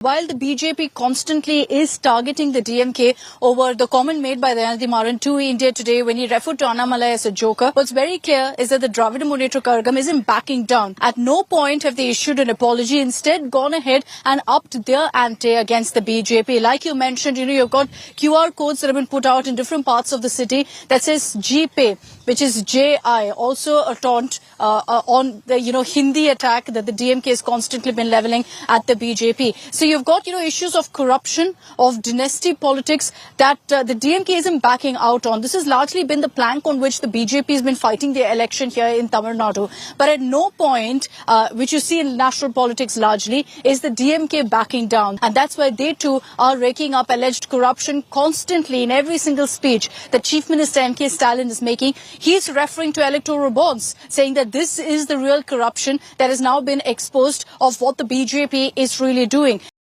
While the BJP constantly is targeting the DMK over the comment made by Dayanidhi Maran to India Today when he referred to Annamalai as a joker, what's very clear is that the Dravida Munnetra Kazhagam isn't backing down. At no point have they issued an apology, instead gone ahead and upped their ante against the BJP. Like you mentioned, you've got QR codes that have been put out in different parts of the city that says GPay, which is JI, also a taunt on the Hindi attack that the DMK has constantly been levelling at the BJP. So you've got issues of corruption, of dynasty politics that the DMK isn't backing out on. This has largely been the plank on which the BJP has been fighting their election here in Tamil Nadu. But at no point, which you see in national politics largely, is the DMK backing down. And that's why they too are raking up alleged corruption constantly in every single speech that Chief Minister M.K. Stalin is making. He's referring to electoral bonds, saying that this is the real corruption that has now been exposed of what the BJP is really doing.